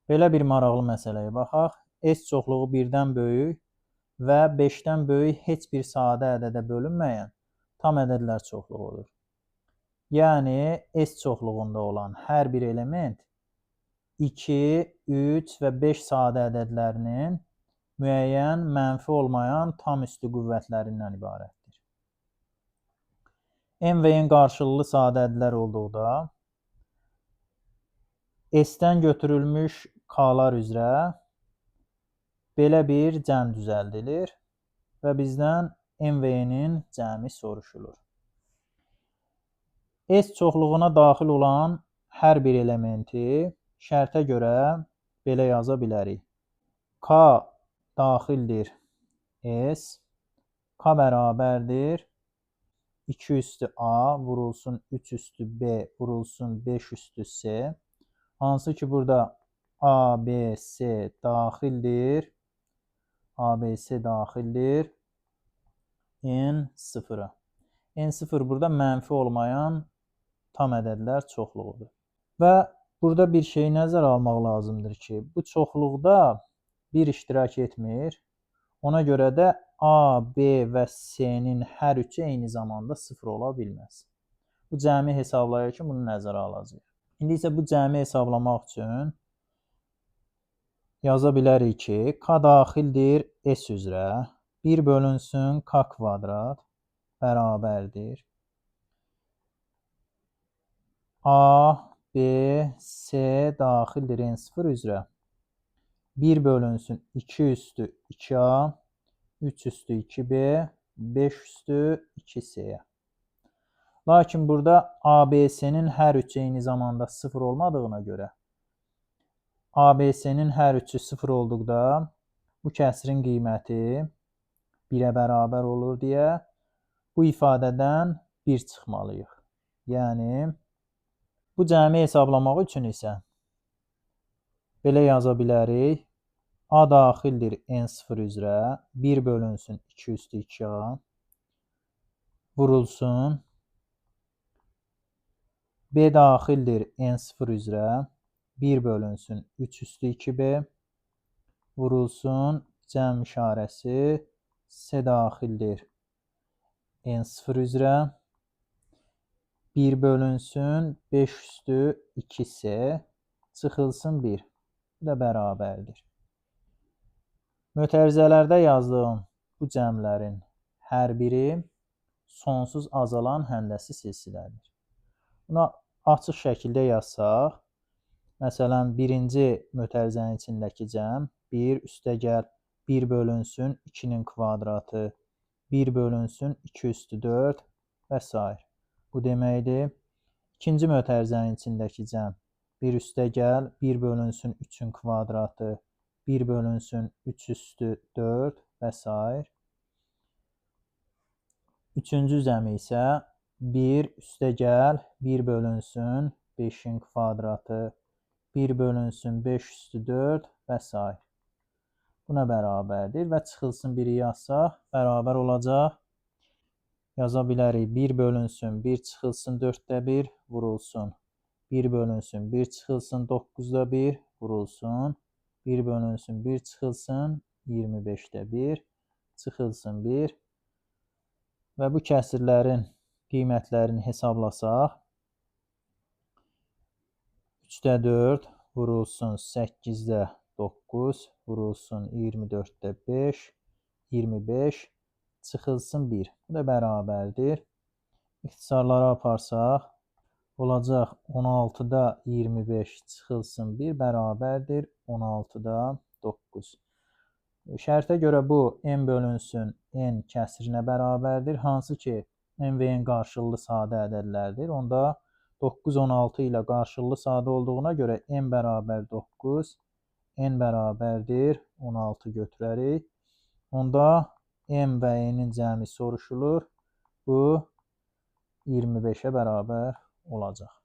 Belə bir maraqlı məsələyə baxaq. S çoxluğu 1-dən böyük və 5-dən böyük heç bir sadə ədədə bölünməyən tam ədədlər çoxluğudur. Yəni, S çoxluğunda olan hər bir element 2, 3 və 5 sadə ədədlərinin müəyyən mənfi olmayan tam üstü qüvvətlərindən ibarətdir. M və N qarşılıqlı sadə ədədlər olduqda S-dən götürülmüş K-lar üzrə belə bir cəm düzəldilir və bizdən M və N-in cəmi soruşulur. S çoxluğuna daxil olan hər bir elementi şərtə görə belə yaza bilərik. K daxildir S, K bərabərdir 2 üstü A vurulsun 3 üstü B vurulsun 5 üstü C. Hansı ki, burada A, B, C daxildir. A, B, C daxildir. N0-a. N0 burada mənfi olmayan tam ədədlər çoxluğudur. Və burada bir şey nəzərə almaq lazımdır ki, bu çoxluqda 1 iştirak etmir. Ona görə də A, B və C-nin hər üçü eyni zamanda 0 ola bilməz. Bu cəmi hesablayarkən bunu nəzərə alacağıq. İndi isə bu cəmi hesablamaq üçün yaza bilərik ki, K daxildir S üzrə 1 bölünsün K kvadrat bərabərdir. A, B, C daxildir N0 üzrə 1 bölünsün 2 üstü 2A, 3 üstü 2B, 5 üstü 2C-yə. Lakin burada ABC-nin hər üçü eyni zamanda 0 olmadığına görə ABC-nin hər üçü 0 olduqda bu kəsirin qiyməti 1-ə bərabər olur deyə bu ifadədən 1 çıxmalıyıq. Yəni, bu cəmi hesablamaq üçün isə belə yaza bilərik. A daxildir N0 üzrə 1 bölünsün 2 üstü 2A vurulsun. B daxildir N0 üzrə 1 bölünsün 3 üstü 2B vurulsun. Cəm işarəsi C daxildir N0 üzrə 1 bölünsün 5 üstü 2C çıxılsın 1. Bu da bərabərdir. Mötərizələrdə yazdığım bu cəmlərin hər biri sonsuz azalan həndəsi silsilədir. Buna açıq şəkildə yazsaq, məsələn, birinci mötərizənin içindəki cəm 1 üstəgəl 1 bölünsün 2-nin kvadratı 1 bölünsün 2 üstü 4 və s. Bu deməkdir. İkinci mötərizənin içindəki cəm 1 üstəgəl 1 bölünsün 3-ün kvadratı 1 bölünsün 3 üstü 4 və s. Üçüncü cəmi isə 1 üstəgəl 1 bölünsün 5-in kvadratı 1 bölünsün 5 üstü 4 və s. Buna bərabərdir və çıxılsın 1-i yazsaq bərabər olacaq. Yaza bilərik 1 bölünsün 1 çıxılsın 4-də 1 vurulsun. 1 bölünsün 1 çıxılsın 9-da 1 vurulsun. 1 bölünsün 1 çıxılsın 25-də 1 çıxılsın 1. Və bu kəsirlərin qiymətlərini hesablasaq 3-də 4 vurulsun 8-də 9 vurulsun 24-də 5 25 çıxılsın 1. Bu da bərabərdir. İxtisarlara aparsaq olacaq 16-da 25 çıxılsın 1 bərabərdir 16-da 9. Şərtə görə bu n bölünsün n kəsirinə bərabərdir. Hansı ki, n və n qarşılıqlı sadə ədədlərdir. Onda 9, 16 ilə qarşılıqlı sadə olduğuna görə n bərabər 9, n bərabərdir 16 götürərik. Onda m və n-in cəmi soruşulur. Bu 25-ə bərabər olacaq.